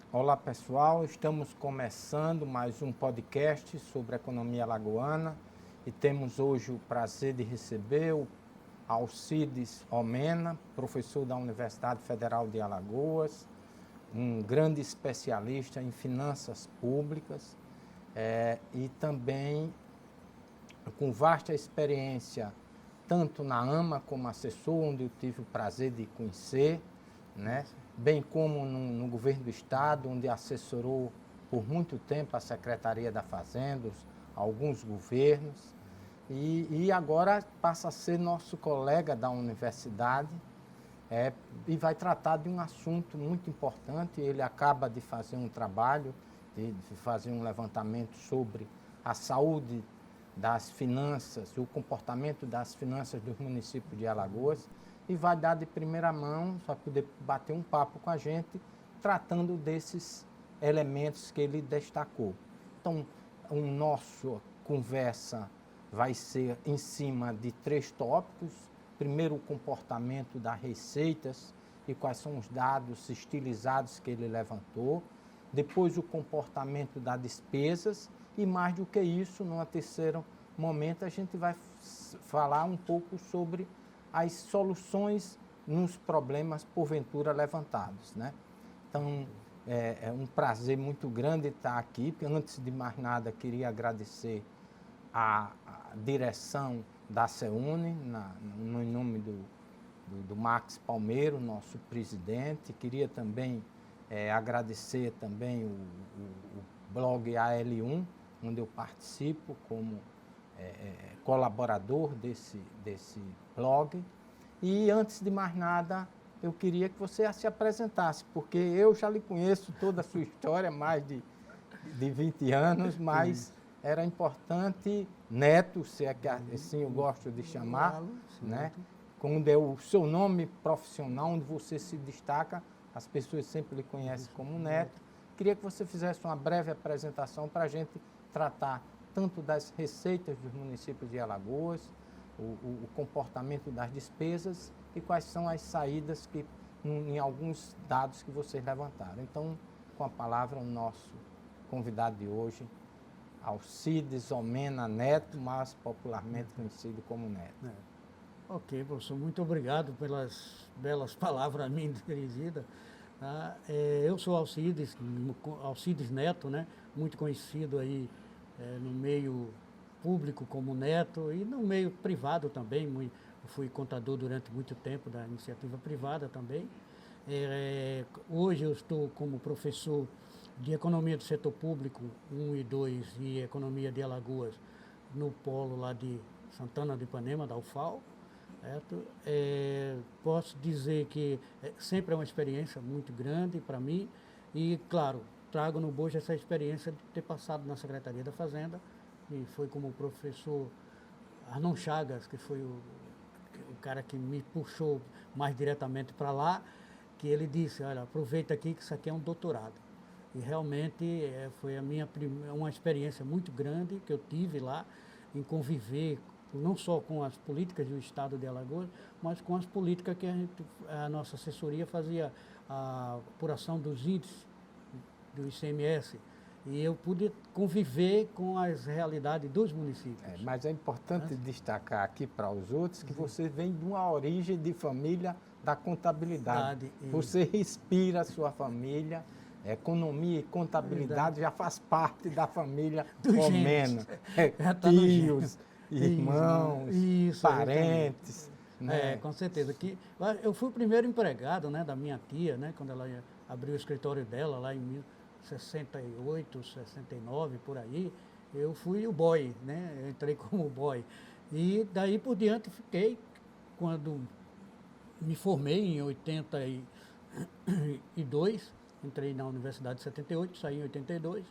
Olá pessoal, estamos começando mais um podcast sobre economia alagoana e temos hoje o prazer de receber o Alcides Omena, professor da Universidade Federal de Alagoas, um grande especialista em finanças públicas e também com vasta experiência tanto na AMA como assessor, onde eu tive o prazer de conhecer, né? Bem como no governo do estado, onde assessorou por muito tempo a Secretaria da Fazenda, alguns governos, e agora passa a ser nosso colega da universidade e vai tratar de um assunto muito importante. Ele acaba de fazer um trabalho, de fazer um levantamento sobre a saúde das finanças, o comportamento das finanças dos municípios de Alagoas, e vai dar de primeira mão, vai poder bater um papo com a gente, tratando desses elementos que ele destacou. Então, a nossa conversa vai ser em cima de 3 tópicos. Primeiro, o comportamento das receitas e quais são os dados estilizados que ele levantou. Depois, o comportamento das despesas e, mais do que isso, num terceiro momento, a gente vai falar um pouco sobre as soluções nos problemas, porventura, levantados, né? Então, é um prazer muito grande estar aqui. Antes de mais nada, queria agradecer a direção da CEUNE, no nome do Max Palmeiro, nosso presidente. Queria também agradecer também o blog AL1, onde eu participo como colaborador desse blog. E antes de mais nada, eu queria que você se apresentasse, porque eu já lhe conheço toda a sua história, mais de 20 anos, mas era importante, Neto, se é que assim eu gosto de chamar, né? Quando é o seu nome profissional, onde você se destaca, as pessoas sempre lhe conhecem como Neto. Queria que você fizesse uma breve apresentação para a gente tratar tanto das receitas dos municípios de Alagoas, o comportamento das despesas e quais são as saídas que, em alguns dados que vocês levantaram. Então, com a palavra, o nosso convidado de hoje, Alcides Omena Neto, mais popularmente conhecido como Neto. Ok, professor, muito obrigado pelas belas palavras a mim dirigidas. Tá? Eu sou Alcides Neto, né? Muito conhecido aí no meio público como Neto e no meio privado também. Eu fui contador durante muito tempo da iniciativa privada também. Hoje eu estou como professor de Economia do Setor Público 1 e 2 e Economia de Alagoas no polo lá de Santana do Ipanema, da UFAL. Certo? Posso dizer que sempre é uma experiência muito grande para mim e, claro, trago no bojo essa experiência de ter passado na Secretaria da Fazenda e foi como o professor Arnon Chagas, que foi o cara que me puxou mais diretamente para lá, que ele disse, olha, aproveita aqui que isso aqui é um doutorado. E realmente foi uma experiência muito grande que eu tive lá em conviver não só com as políticas do Estado de Alagoas, mas com as políticas que a nossa assessoria fazia a apuração dos índices do ICMS. E eu pude conviver com as realidades dos municípios. Mas é importante destacar aqui para os outros que você vem de uma origem de família da contabilidade. Você respira a sua família, economia e contabilidade já faz parte da família Omena. Tios, irmãos, parentes. Né? Com certeza. Eu fui o primeiro empregado, né, da minha tia, né, quando ela abriu o escritório dela lá em 68, 69, por aí. Eu fui o boy, né? Eu entrei como boy. E daí por diante fiquei, quando me formei em 82, entrei na Universidade de 78, saí em 82.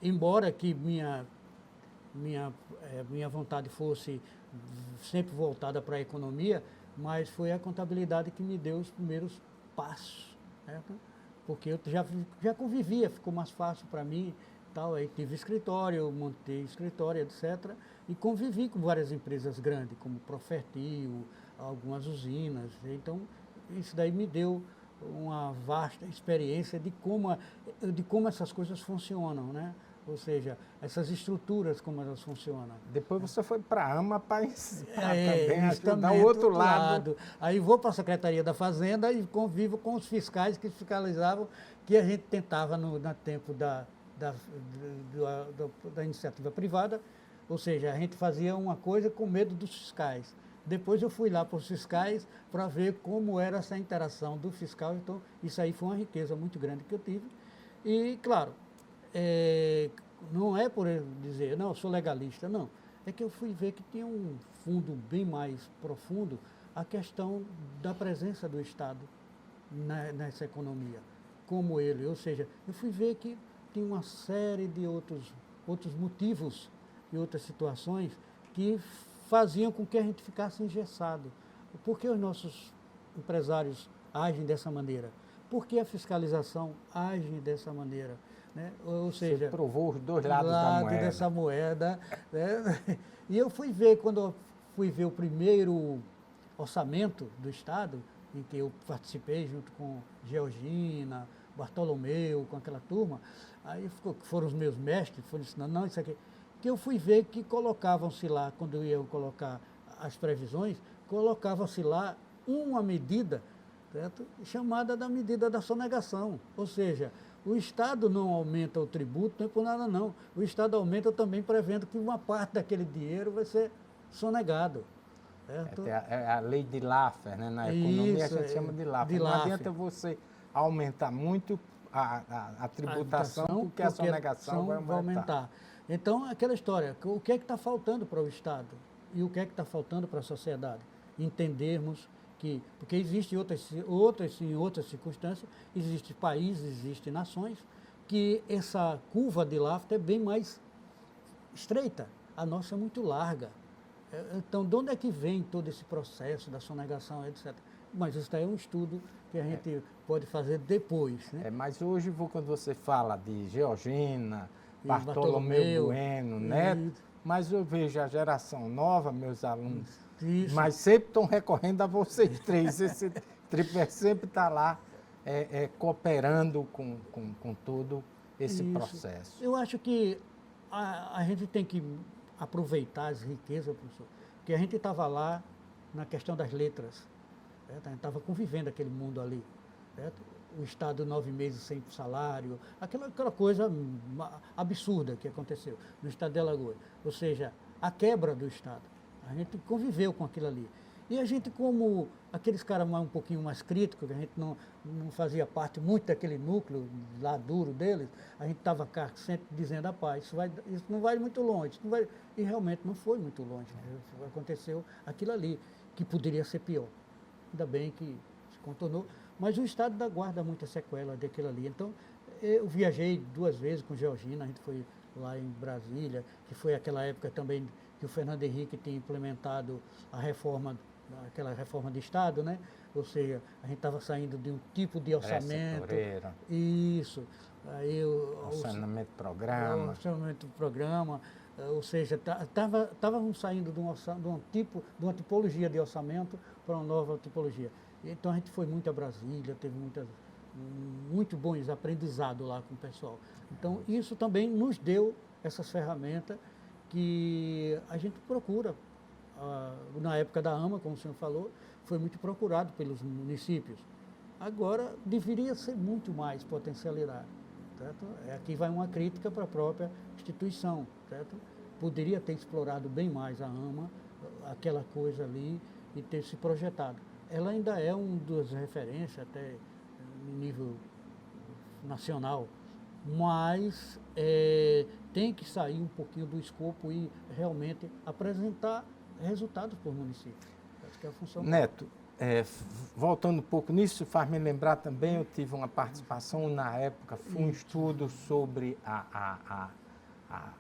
Embora que minha vontade fosse sempre voltada para a economia, mas foi a contabilidade que me deu os primeiros passos, certo? Porque eu já convivia, ficou mais fácil para mim, tal, aí tive escritório, montei escritório, etc. E convivi com várias empresas grandes, como Profertil, algumas usinas. Então, isso daí me deu uma vasta experiência de como essas coisas funcionam, né? Ou seja, essas estruturas, como elas funcionam. Depois você foi para a AMA para ensinar também, ajudar justamente, o outro lado. Aí vou para a Secretaria da Fazenda e convivo com os fiscais que fiscalizavam, que a gente tentava no tempo da iniciativa privada, ou seja, a gente fazia uma coisa com medo dos fiscais. Depois eu fui lá para os fiscais para ver como era essa interação do fiscal, então isso aí foi uma riqueza muito grande que eu tive. E, claro, não é por eu dizer, não, eu sou legalista, não. É que eu fui ver que tinha um fundo bem mais profundo a questão da presença do Estado nessa economia, como ele. Ou seja, eu fui ver que tinha uma série de outros motivos e outras situações que faziam com que a gente ficasse engessado. Por que os nossos empresários agem dessa maneira? Por que a fiscalização age dessa maneira? Né? Ou seja, você provou os dois lados da moeda. Dessa moeda. Né? E eu fui ver, quando eu fui ver o primeiro orçamento do Estado, em que eu participei junto com Georgina, Bartolomeu, com aquela turma, aí foram os meus mestres, foram ensinando, não, isso aqui, que eu fui ver que colocavam-se lá, quando eu ia colocar as previsões, colocavam-se lá uma medida, certo? Chamada da medida da sonegação, ou seja, o Estado não aumenta o tributo, não é por nada não. O Estado aumenta também prevendo que uma parte daquele dinheiro vai ser sonegado. Certo? É a lei de Laffer, né? Na economia Isso, a gente chama de Laffer. Não adianta você aumentar muito a tributação, porque a sonegação vai aumentar. Então, aquela história, o que é que está faltando para o Estado e o que é que está faltando para a sociedade? Entendermos que, porque existem outras circunstâncias, existem países, existem nações, que essa curva de Laffer é bem mais estreita, a nossa é muito larga. Então, de onde é que vem todo esse processo da sonegação, etc.? Mas isso daí é um estudo que a gente pode fazer depois. Né? Mas hoje, quando você fala de Georgina, Bartolomeu Bueno, Neto, mas eu vejo a geração nova, meus alunos, mas sempre estão recorrendo a vocês três. Esse tripé sempre está lá cooperando com todo esse processo. Eu acho que a gente tem que aproveitar as riquezas, professor, porque a gente estava lá na questão das letras, certo? A gente estava convivendo aquele mundo ali, certo? O Estado 9 meses sem salário, aquela coisa absurda que aconteceu no Estado de Alagoas, ou seja, a quebra do Estado. A gente conviveu com aquilo ali. E a gente, como aqueles caras um pouquinho mais críticos, que a gente não fazia parte muito daquele núcleo lá duro deles, a gente estava sempre dizendo, rapaz, isso não vai muito longe. Não vai... E realmente não foi muito longe. Aconteceu aquilo ali, que poderia ser pior. Ainda bem que se contornou. Mas o Estado ainda guarda muita sequela daquilo ali. Então, eu viajei 2 vezes com Georgina, a gente foi lá em Brasília, que foi aquela época também que o Fernando Henrique tinha implementado aquela reforma de Estado, né? Ou seja, a gente estava saindo de um tipo de orçamento. Isso. Aí orçamento de programa. Orçamento de programa. Ou seja, estávamos saindo de uma tipologia de orçamento para uma nova tipologia. Então a gente foi muito a Brasília, teve muito bons aprendizados lá com o pessoal. Então isso também nos deu essas ferramentas que a gente procura. Na época da AMA, como o senhor falou, foi muito procurado pelos municípios. Agora deveria ser muito mais potencialidade. Certo? Aqui vai uma crítica para a própria instituição. Certo? Poderia ter explorado bem mais a AMA, aquela coisa ali, e ter se projetado. Ela ainda é uma das referências, até no nível nacional, mas tem que sair um pouquinho do escopo e realmente apresentar resultados para o município. Acho que é a função. Neto, voltando um pouco nisso, faz me lembrar também, eu tive uma participação na época, foi um estudo sobre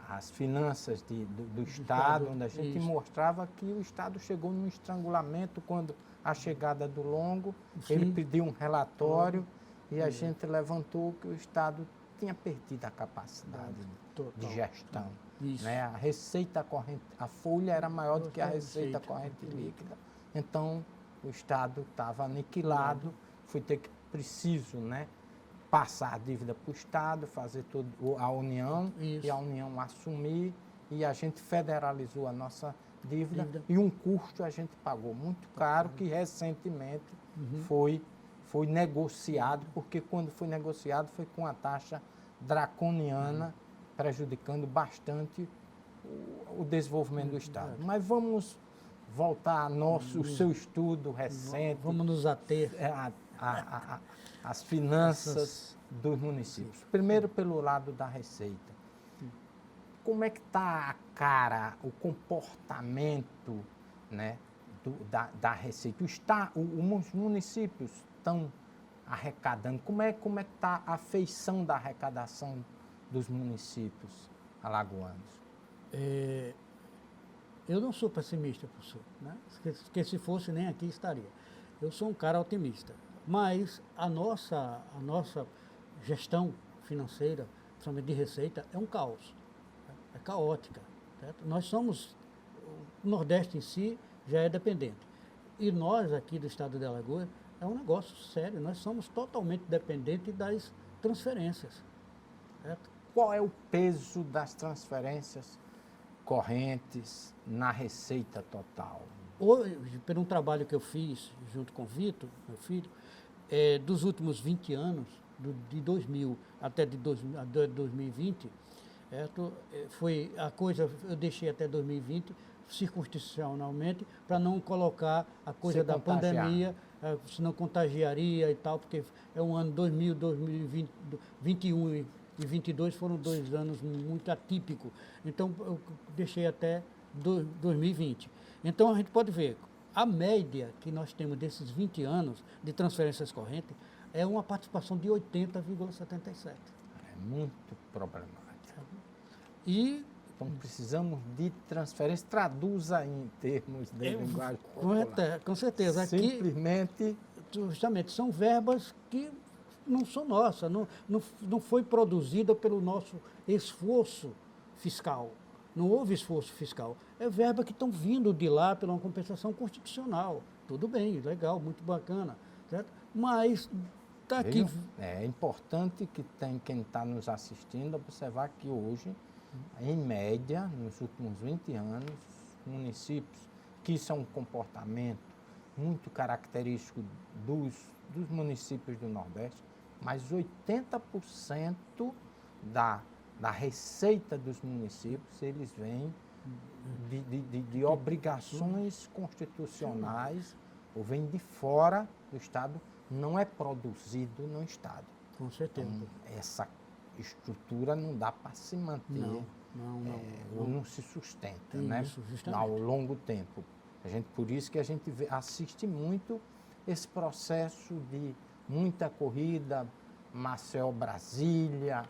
as finanças do Estado, onde a gente mostrava que o Estado chegou num estrangulamento quando a chegada do Longo, ele pediu um relatório e a gente levantou que o Estado tinha perdido a capacidade de gestão. Né? A receita corrente, a folha era maior do que a receita corrente líquida. Então, o Estado estava aniquilado, foi ter que preciso, né, passar a dívida para o Estado, fazer a União, Isso. e a União assumir, e a gente federalizou a nossa dívida. E um custo a gente pagou muito caro, que recentemente foi negociado, porque quando foi negociado foi com a taxa draconiana, prejudicando bastante o desenvolvimento do Estado. Mas vamos voltar o seu estudo recente. Vamos nos ater As finanças dos municípios. Primeiro, pelo lado da receita. Como é que está o comportamento, né, da receita? Os municípios estão arrecadando. Como é que está a feição da arrecadação dos municípios alagoanos? Eu não sou pessimista, professor, né? Porque se fosse, nem aqui estaria. Eu sou um cara otimista. Mas a nossa gestão financeira, principalmente de receita, é um caos. É caótica. Certo? O Nordeste em si já é dependente. E nós aqui do estado de Alagoas, é um negócio sério. Nós somos totalmente dependentes das transferências. Certo? Qual é o peso das transferências correntes na receita total? Hoje, por um trabalho que eu fiz junto com o Vitor, meu filho, dos últimos 20 anos, de 2000 até de 2020, foi a coisa, eu deixei até 2020 circunstancialmente para não colocar a coisa da pandemia, senão contagiaria e tal, porque é um ano 2000, 2020, 2021 e 2022 foram 2 anos muito atípicos. Então, eu deixei até 2020. Então, a gente pode ver, a média que nós temos desses 20 anos de transferências correntes é uma participação de 80,77%. É muito problemático. Então, precisamos de transferência. Traduza em termos de linguagem popular. Com certeza. Simplesmente... Justamente, são verbas que não são nossas, não foi produzida pelo nosso esforço fiscal. Não houve esforço fiscal. É verba que estão vindo de lá pela uma compensação constitucional. Tudo bem, legal, muito bacana. Certo? Mas está aqui. É importante que quem está nos assistindo observar que hoje, em média, nos últimos 20 anos, municípios, que isso é um comportamento muito característico dos municípios do Nordeste, mas 80% da receita dos municípios, eles vêm de obrigações constitucionais ou vêm de fora do Estado, não é produzido no Estado. Com certeza. Então, essa estrutura não dá para se manter, ou não se sustenta, né, ao longo tempo. Por isso que a gente assiste muito esse processo de muita corrida, Maceió-Brasília,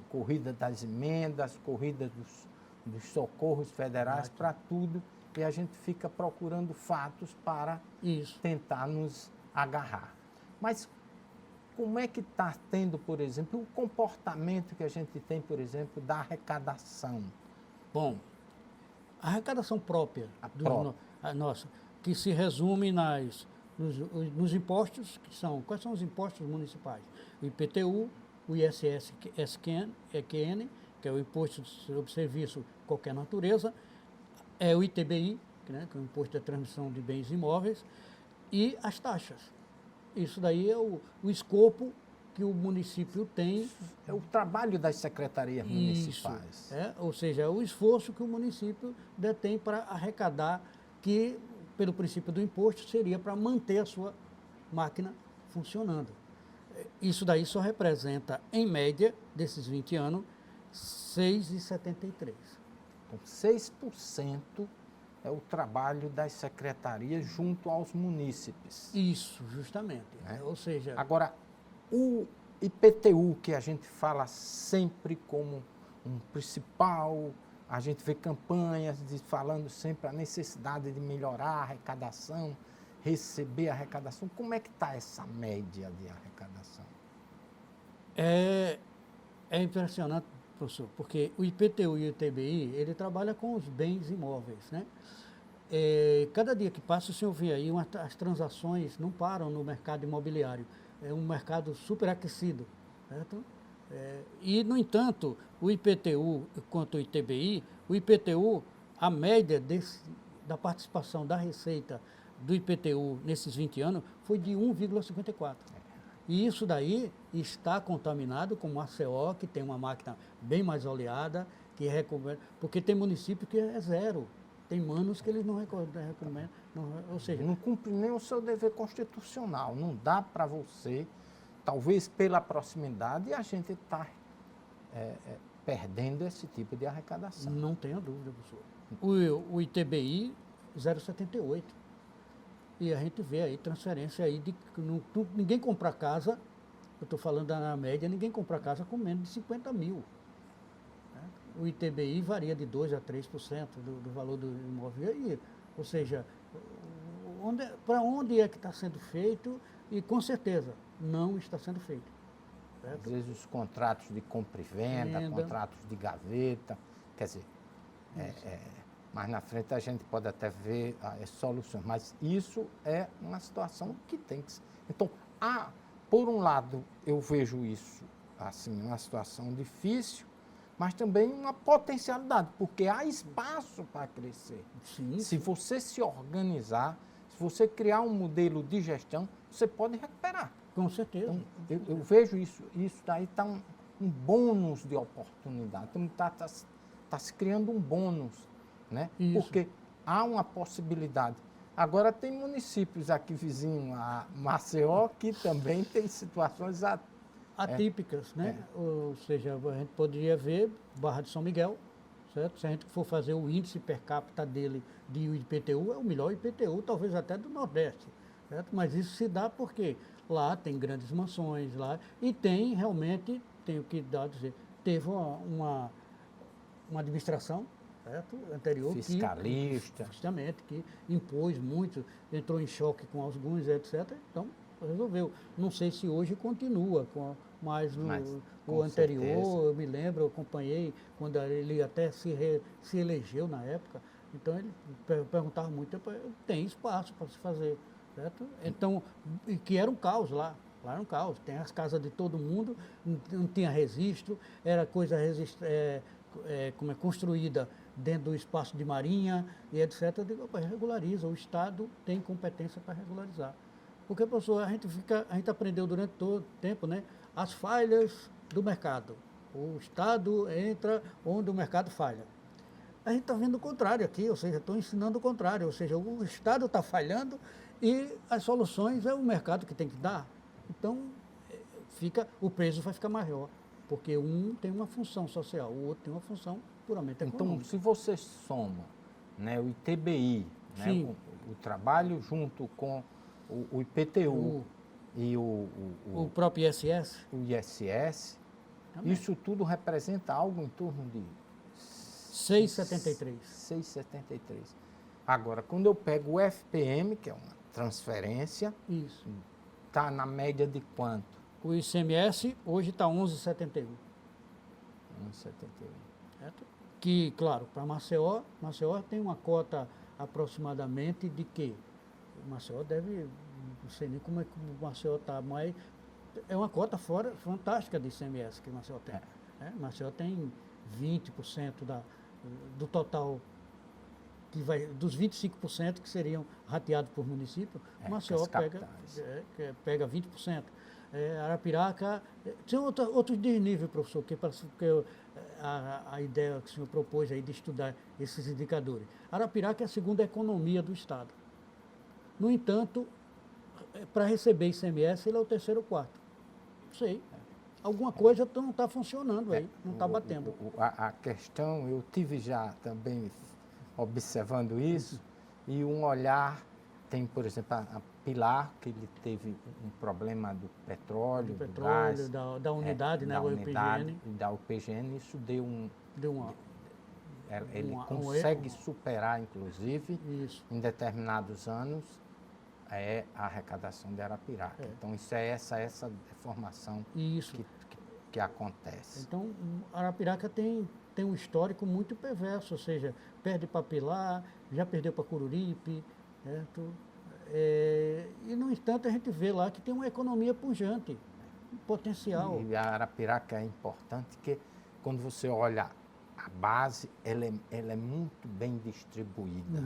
corrida das emendas, corrida dos socorros federais, para tudo, e a gente fica procurando fatos para tentar nos agarrar. Mas como é que está tendo, por exemplo, o comportamento que a gente tem, por exemplo, da arrecadação? Bom, a arrecadação própria, nossa, que se resume nos impostos, quais são os impostos municipais? O IPTU, o ISS-EQN, que é o Imposto sobre Serviço de Qualquer Natureza, o ITBI, né, que é o Imposto da Transmissão de Bens Imóveis, e as taxas. Isso daí é o escopo que o município tem. É o trabalho das secretarias municipais. Ou seja, é o esforço que o município detém para arrecadar, que, pelo princípio do imposto, seria para manter a sua máquina funcionando. Isso daí só representa, em média, desses 20 anos, 6,73%. Então, 6% é o trabalho das secretarias junto aos munícipes. Isso, justamente. Ou seja... Agora, o IPTU, que a gente fala sempre como um principal, a gente vê campanhas falando sempre a necessidade de melhorar a arrecadação, receber a arrecadação. Como é que está essa média de arrecadação? É impressionante, professor, porque o IPTU e o ITBI, ele trabalha com os bens imóveis, né? Cada dia que passa, o senhor vê aí, as transações não param no mercado imobiliário. é um mercado superaquecido, certo? E, no entanto, o IPTU quanto o ITBI, o IPTU, a média da participação da receita do IPTU nesses 20 anos foi de 1,54. E isso daí está contaminado com Maceió, que tem uma máquina bem mais oleada, que recomenda, porque tem município que é zero. Tem manos que eles não recomendam, ou seja... Não cumpre nem o seu dever constitucional. Não dá para você, talvez pela proximidade, a gente está perdendo esse tipo de arrecadação. Não tenha dúvida, professor. O ITBI, 0,78. E a gente vê aí transferência aí de... ninguém compra casa, eu estou falando na média, ninguém compra casa com menos de 50 mil. O ITBI varia de 2% a 3% do valor do imóvel. E, ou seja, para onde é que está sendo feito? E, com certeza, não está sendo feito. Certo? Às vezes os contratos de compra e venda, contratos de gaveta, quer dizer, mais na frente a gente pode até ver soluções, mas isso é uma situação que tem que ser. Então, por um lado, eu vejo isso assim, uma situação difícil, mas também uma potencialidade, porque há espaço para crescer. Sim. Se você se organizar, se você criar um modelo de gestão, você pode recuperar. Com certeza. Então, eu vejo isso daí está um bônus de oportunidade. Então, está se criando um bônus, né? Isso. Porque há uma possibilidade. Agora, tem municípios aqui vizinhos a Maceió que também tem situações atípicas, né? Ou seja, a gente poderia ver Barra de São Miguel, certo? Se a gente for fazer o índice per capita dele de IPTU, é o melhor IPTU, talvez até do Nordeste, certo? Mas isso se dá porque lá tem grandes mansões, lá, e tem realmente, tenho que dizer, teve uma administração, certo? Anterior, fiscalista, justamente, que impôs muito, entrou em choque com alguns, etc. Então, resolveu. Não sei se hoje continua, mas o anterior, certeza. Eu me lembro, eu acompanhei, quando ele até se elegeu na época, então ele perguntava muito, tem espaço para se fazer, certo? Então, que era um caos lá era um caos, tem as casas de todo mundo, não tinha registro, era coisa construída dentro do espaço de marinha e etc. Eu digo, regulariza, o Estado tem competência para regularizar. Porque, professor, a gente aprendeu durante todo o tempo, né, as falhas do mercado. O Estado entra onde o mercado falha. A gente está vendo o contrário aqui, ou seja, estou ensinando o contrário, ou seja, o Estado está falhando e as soluções é o mercado que tem que dar. Então, o peso vai ficar maior, porque um tem uma função social, o outro tem uma função puramente econômica. Então, se você soma, né, o ITBI, né, o trabalho junto com o IPTU e o próprio ISS, isso tudo representa algo em torno de 6,73. 6,73. Agora, quando eu pego o FPM, que é uma transferência, está na média de quanto? O ICMS hoje está 11,71. 11,71. Que, claro, para Maceió tem uma cota aproximadamente de quê? O Maceió deve, não sei nem como é que o Maceió está, mas é uma cota fantástica de ICMS que o Maceió tem. Maceió tem 20% do total, dos 25% que seriam rateados por município, Maceió pega 20%. Arapiraca, tem outros desníveis, professor, que a ideia que o senhor propôs aí de estudar esses indicadores. Arapiraca é a segunda economia do Estado. No entanto, para receber ICMS, ele é o terceiro ou quarto. Não sei. Alguma coisa não está funcionando aí, não está batendo. A questão, eu tive já também observando isso, e um olhar, tem, por exemplo, a Pilar, que ele teve um problema do petróleo, do gás, da unidade, né, da o unidade, UPGN. E da UPGN, isso deu ele um consegue superar, inclusive, em determinados anos, a arrecadação de Arapiraca. Então, isso é essa deformação que acontece. Então, Arapiraca tem um histórico muito perverso, ou seja, perde para Pilar, já perdeu para Coruripe, certo? E, no entanto, a gente vê lá que tem uma economia pujante, um potencial. E a Arapiraca é importante porque quando você olha a base, ela é muito bem distribuída.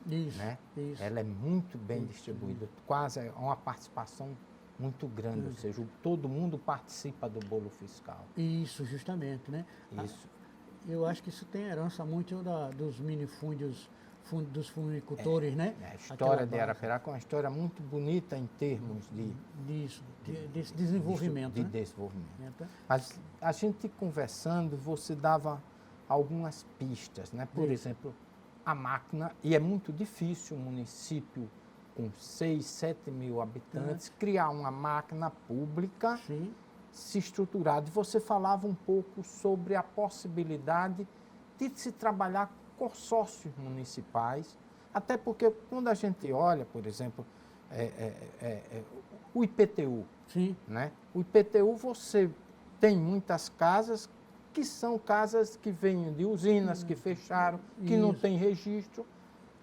Isso, Né? isso. Ela é muito bem distribuída, quase é uma participação muito grande, ou seja, todo mundo participa do bolo fiscal. Isso, justamente, né? Isso. Eu acho que isso tem herança muito dos minifúndios, dos funicultores, né? A história de Arapiraca é uma história muito bonita em termos desse desenvolvimento. De né? desenvolvimento. Mas a gente conversando, você dava algumas pistas, né? Por exemplo, a máquina, e é muito difícil um município com 6, 7 mil habitantes criar uma máquina pública se estruturada. E você falava um pouco sobre a possibilidade de se trabalhar com consórcios municipais, até porque quando a gente olha, por exemplo, o IPTU, né? O IPTU você tem muitas casas que são casas que vêm de usinas que fecharam, que não tem registro.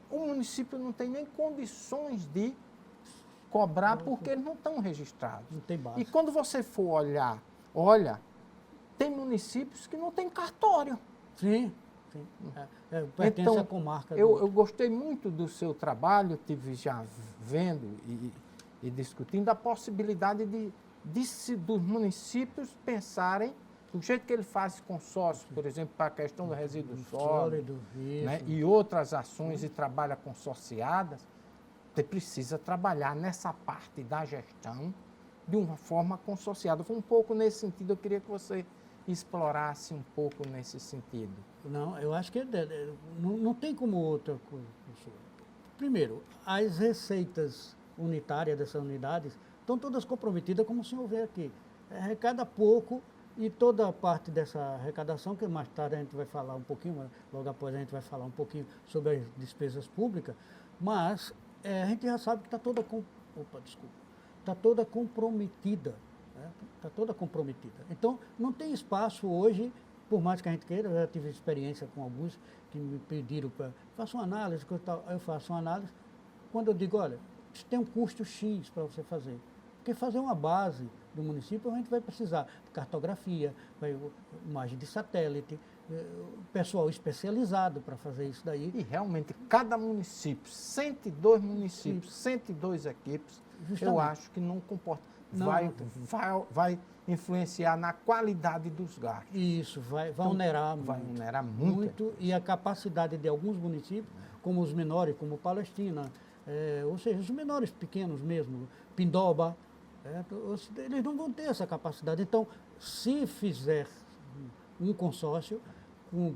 O município não tem nem condições de cobrar porque eles não estão registrados. Não tem base. E quando você for olha, tem municípios que não tem cartório. Sim. Pertence então, à comarca. Eu gostei muito do seu trabalho, tive já vendo e discutindo a possibilidade dos municípios pensarem do jeito que ele faz consórcio, por exemplo, para a questão do resíduo sólido, né, e outras ações e trabalha consorciadas, você precisa trabalhar nessa parte da gestão de uma forma consorciada. Foi um pouco nesse sentido, eu queria que você explorasse um pouco nesse sentido. Não, eu acho que não tem como outra coisa. Primeiro, as receitas unitárias dessas unidades estão todas comprometidas, como o senhor vê aqui. Arrecada pouco. E toda a parte dessa arrecadação, que mais tarde a gente vai falar um pouquinho, logo após a gente vai falar um pouquinho sobre as despesas públicas, mas a gente já sabe que está toda comprometida. Está toda comprometida. Então, não tem espaço hoje, por mais que a gente queira, eu já tive experiência com alguns que me pediram para faça uma análise, eu faço uma análise, quando eu digo, olha, isso tem um custo X para você fazer. Porque fazer uma base do município, a gente vai precisar de cartografia, imagem de satélite, pessoal especializado para fazer isso daí. E realmente, cada município, 102 municípios, 102 equipes, justamente. Eu acho que não comporta. Vai influenciar na qualidade dos gastos. Isso, vai onerar muito. Vai onerar muito. E a capacidade de alguns municípios, como os menores, como Palestina, ou seja, os menores pequenos mesmo, Pindoba, eles não vão ter essa capacidade. Então, se fizer um consórcio com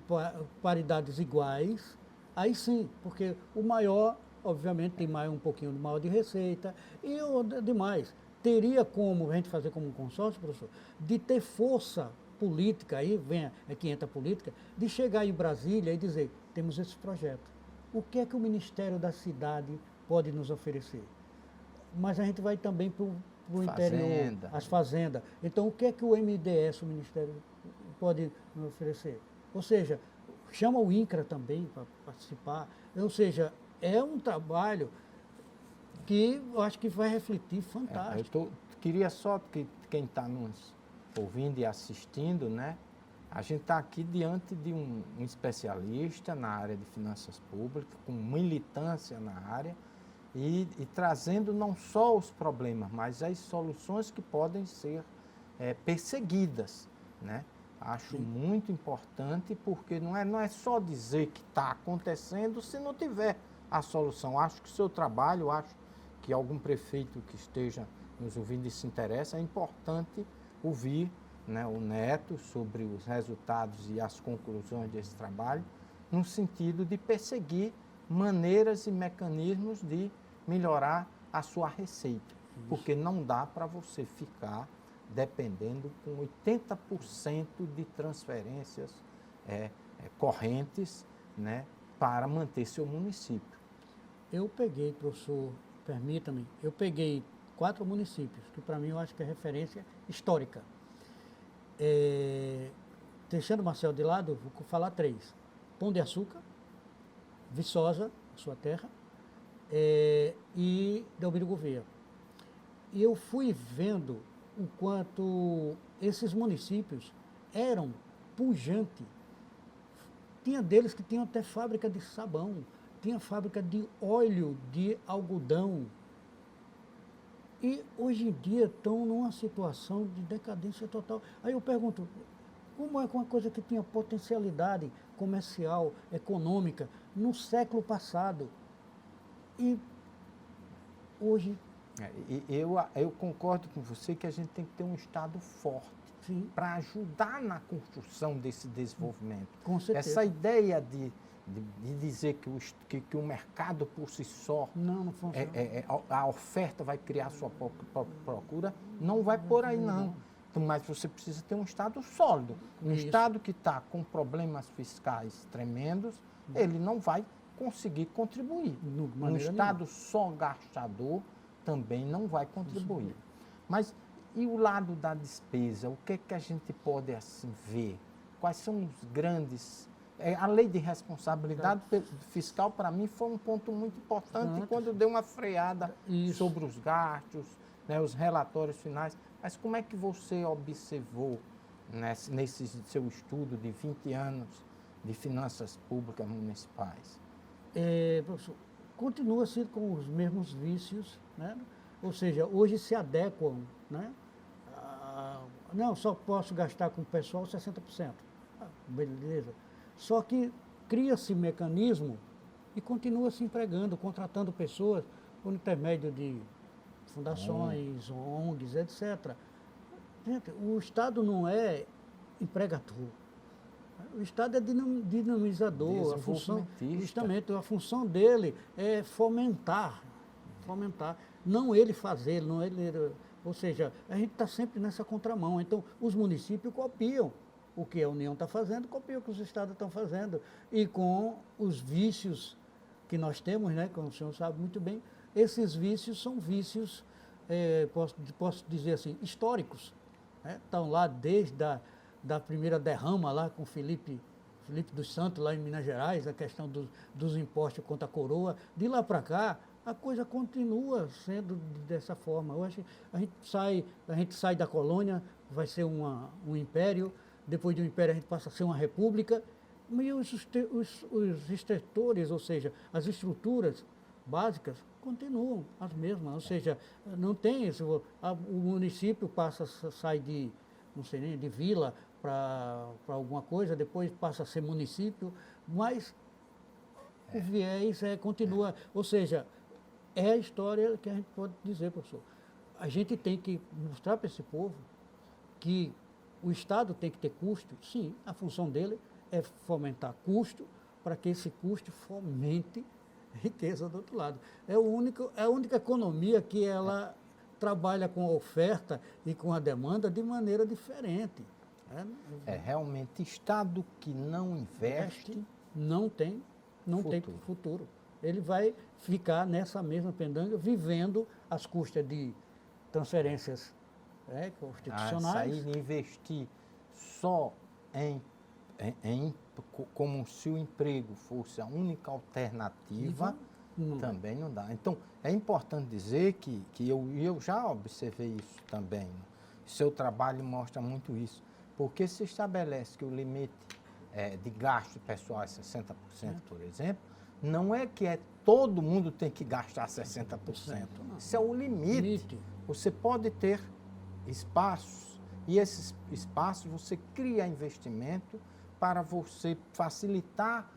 paridades iguais, aí sim, porque o maior, obviamente, tem um pouquinho maior de receita e o demais. Teria como a gente fazer como um consórcio, professor, de ter força política, aí vem aqui entra a política, de chegar em Brasília e dizer, temos esse projeto. O que é que o Ministério da Cidade pode nos oferecer? Mas a gente vai também para o interior, as fazendas. Então, o que é que o MDS, o Ministério, pode nos oferecer? Ou seja, chama o INCRA também para participar. Ou seja, é um trabalho que eu acho que vai refletir fantástico. Queria só que quem está nos ouvindo e assistindo, né? A gente está aqui diante de um especialista na área de finanças públicas, com militância na área, e trazendo não só os problemas, mas as soluções que podem ser perseguidas, né? Acho muito importante, porque não é só dizer que está acontecendo se não tiver a solução. Acho que o seu trabalho, acho que algum prefeito que esteja nos ouvindo e se interessa, é importante ouvir, né, o Neto sobre os resultados e as conclusões desse trabalho, no sentido de perseguir maneiras e mecanismos de melhorar a sua receita. Porque não dá para você ficar dependendo com 80% de transferências correntes, né, para manter seu município. Eu peguei, professor, permita-me, 4 municípios, que para mim eu acho que é referência histórica. Deixando o Marcel de lado, vou falar 3. Pão de Açúcar, Viçosa, sua terra, e Delmiro Gouveia. E eu fui vendo o quanto esses municípios eram pujantes. Tinha deles que tinham até fábrica de sabão, tinha fábrica de óleo de algodão. E hoje em dia estão numa situação de decadência total. Aí eu pergunto, como é que uma coisa que tinha potencialidade comercial, econômica, no século passado, e hoje... Eu concordo com você que a gente tem que ter um Estado forte para ajudar na construção desse desenvolvimento. Com certeza. Essa ideia de dizer que o mercado por si só, não funciona. A oferta vai criar sua procura, não vai por aí não. Então, mas você precisa ter um Estado sólido. Um Estado que está com problemas fiscais tremendos, ele não vai conseguir contribuir. Um Estado só gastador também não vai contribuir. Mas e o lado da despesa? O que é que a gente pode assim ver? Quais são os grandes... A lei de responsabilidade fiscal, para mim, foi um ponto muito importante quando deu uma freada sobre os gastos, né, os relatórios finais. Mas como é que você observou nesse seu estudo de 20 anos de finanças públicas municipais? Professor, continua-se com os mesmos vícios, né? Ou seja, hoje se adequam, né? Não, só posso gastar com o pessoal 60%. Beleza. Só que cria-se mecanismo e continua se empregando, contratando pessoas por intermédio de fundações, ONGs, etc. Gente, o Estado não é empregador. O Estado é dinamizador. A função, justamente, a função dele é fomentar. Não ele fazer, não ele... Ou seja, a gente está sempre nessa contramão. Então, os municípios copiam o que a União está fazendo, copiam o que os estados estão fazendo. E com os vícios que nós temos, né, como o senhor sabe muito bem, esses vícios são vícios, posso dizer assim, históricos. Né? Estão lá desde da primeira derrama lá com Felipe dos Santos, lá em Minas Gerais, a questão dos impostos contra a coroa. De lá para cá, a coisa continua sendo dessa forma. Hoje a gente sai da colônia, vai ser um império, depois do império a gente passa a ser uma república, e os estertores, ou seja, as estruturas básicas, continuam as mesmas. Ou seja, não tem isso. O município sai de, não sei nem, de vila para alguma coisa, depois passa a ser município, mas o viés continua. Ou seja, é a história que a gente pode dizer, professor. A gente tem que mostrar para esse povo que o Estado tem que ter custo. Sim, a função dele é fomentar custo para que esse custo fomente riqueza do outro lado. É a única economia que ela trabalha com a oferta e com a demanda de maneira diferente. Realmente, Estado que não investe... Não tem futuro. Ele vai ficar nessa mesma pendanga, vivendo às custas de transferências constitucionais. Sair e investir só como se o emprego fosse a única alternativa, também não dá. Então, é importante dizer que eu já observei isso também. Seu trabalho mostra muito isso. Porque se estabelece que o limite de gasto pessoal é 60%, por exemplo, não é que todo mundo tem que gastar 60%. Isso é o limite. Você pode ter espaços, e esses espaços você cria investimento para você facilitar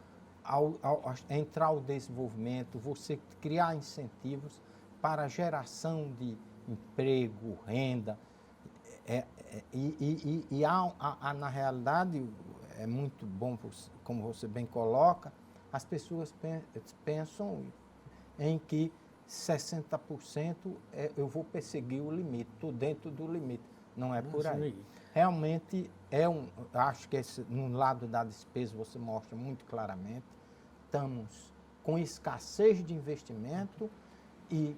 entrar o desenvolvimento, você criar incentivos para a geração de emprego, renda. Na realidade, é muito bom, como você bem coloca, as pessoas pensam em que 60% eu vou perseguir o limite, estou dentro do limite. Não é por aí. Realmente, acho que no lado da despesa você mostra muito claramente, estamos com escassez de investimento e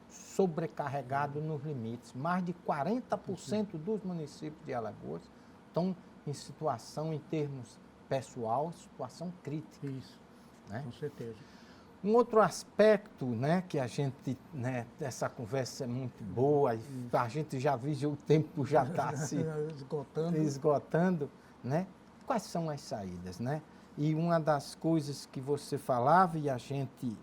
sobrecarregado nos limites. Mais de 40% dos municípios de Alagoas estão em situação, em termos pessoal, situação crítica. Isso, né? Com certeza. Um outro aspecto, né, que a gente, né, essa conversa é muito boa, a gente já viu o tempo já está se esgotando, né? Quais são as saídas, né? E uma das coisas que você falava e a gente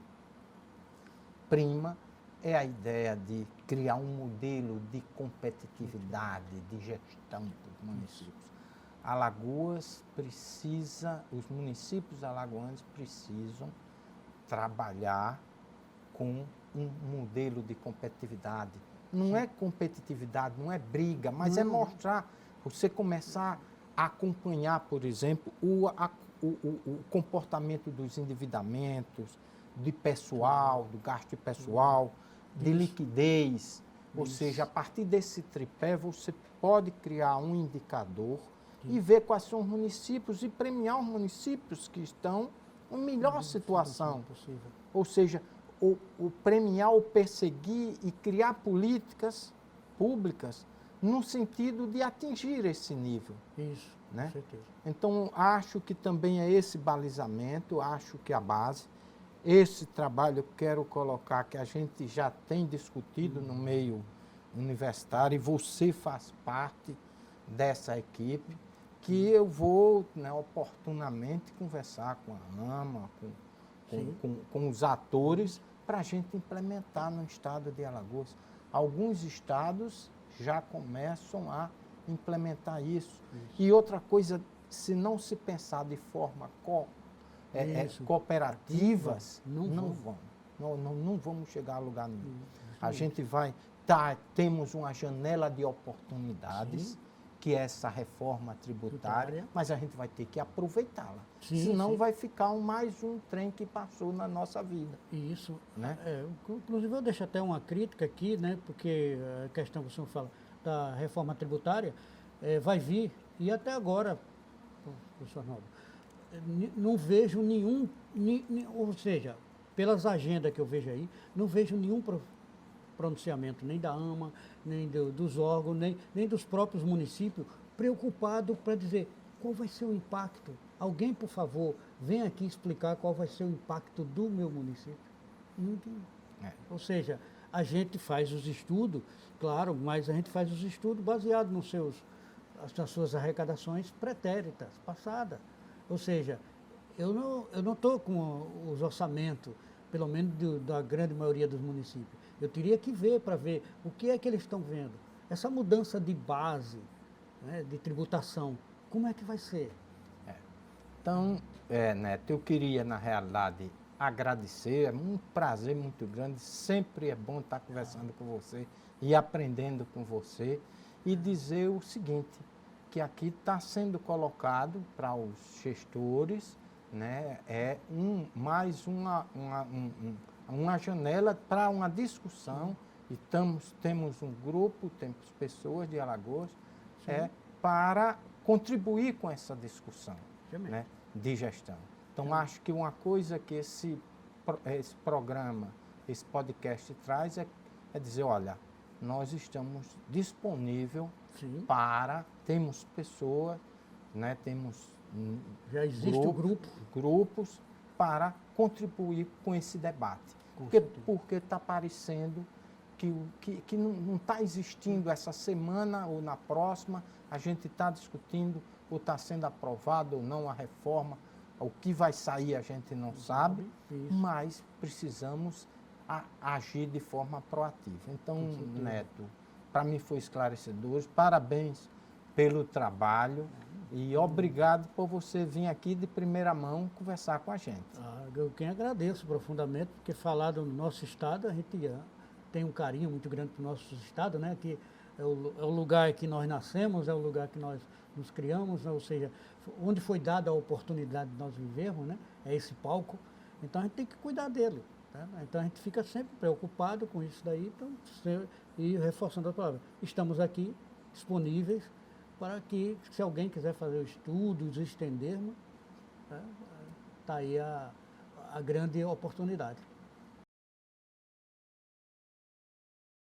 prima é a ideia de criar um modelo de competitividade, de gestão dos municípios. Alagoas precisa, os municípios alagoanos precisam trabalhar com um modelo de competitividade. Não é competitividade, não é briga, mas é mostrar, você começar a acompanhar, por exemplo, o comportamento dos endividamentos, de pessoal, do gasto pessoal, de liquidez. Ou seja, a partir desse tripé, você pode criar um indicador e ver quais são os municípios e premiar os municípios que estão em melhor situação. Ou seja, o premiar, o perseguir e criar políticas públicas no sentido de atingir esse nível. Isso, né? Com certeza. Então, acho que também é esse balizamento, acho que a base. Esse trabalho eu quero colocar que a gente já tem discutido no meio universitário e você faz parte dessa equipe, que eu vou, né, oportunamente conversar com a AMA, com os atores, para a gente implementar no estado de Alagoas. Alguns estados já começam a implementar isso. E outra coisa, se não se pensar de forma cooperativas, não vamos chegar a lugar nenhum. A gente vai, temos uma janela de oportunidades, que é essa reforma tributária, mas a gente vai ter que aproveitá-la. Senão vai ficar mais um trem que passou na nossa vida. Isso. Né? Inclusive, eu deixo até uma crítica aqui, né, porque a questão que o senhor fala da reforma tributária vai vir, e até agora, professor Arnaldo, não vejo nenhum, ou seja, pelas agendas que eu vejo aí, não vejo nenhum pronunciamento, nem da AMA, nem dos órgãos, nem dos próprios municípios, preocupado para dizer qual vai ser o impacto. Alguém, por favor, venha aqui explicar qual vai ser o impacto do meu município. Ninguém. Ou seja, a gente faz os estudos, claro, mas a gente faz os estudos baseados nas suas arrecadações pretéritas, passadas. Ou seja, eu não estou com os orçamentos, pelo menos da grande maioria dos municípios. Eu teria que ver para ver o que é que eles estão vendo. Essa mudança de base, né, de tributação, como é que vai ser? Então, Neto, eu queria, na realidade, agradecer, é um prazer muito grande, sempre é bom estar conversando com você e aprendendo com você, e dizer o seguinte, que aqui está sendo colocado para os gestores, né, mais uma janela para uma discussão, e temos um grupo, temos pessoas de Alagoas, para contribuir com essa discussão, né, de gestão. Então, acho que uma coisa que esse programa, esse podcast traz é dizer, olha, nós estamos disponíveis para, temos pessoas, né, temos já existe grupos para contribuir com esse debate. Porque está parecendo que não está existindo essa semana ou na próxima, a gente está discutindo ou está sendo aprovado ou não a reforma, o que vai sair a gente não sabe, mas precisamos agir de forma proativa. Então, Neto, para mim foi esclarecedor, parabéns pelo trabalho e obrigado por você vir aqui de primeira mão conversar com a gente. Eu quem agradeço profundamente, porque falar do nosso estado, a gente tem um carinho muito grande para o nosso estado, né? Que é o lugar que nós nascemos, é o lugar que nós nos criamos, né? Ou seja, onde foi dada a oportunidade de nós vivermos, né? É esse palco, então a gente tem que cuidar dele. Tá? Então a gente fica sempre preocupado com isso daí, então, e reforçando a palavra, estamos aqui disponíveis para que, se alguém quiser fazer estudos, estendermos, está aí a grande oportunidade.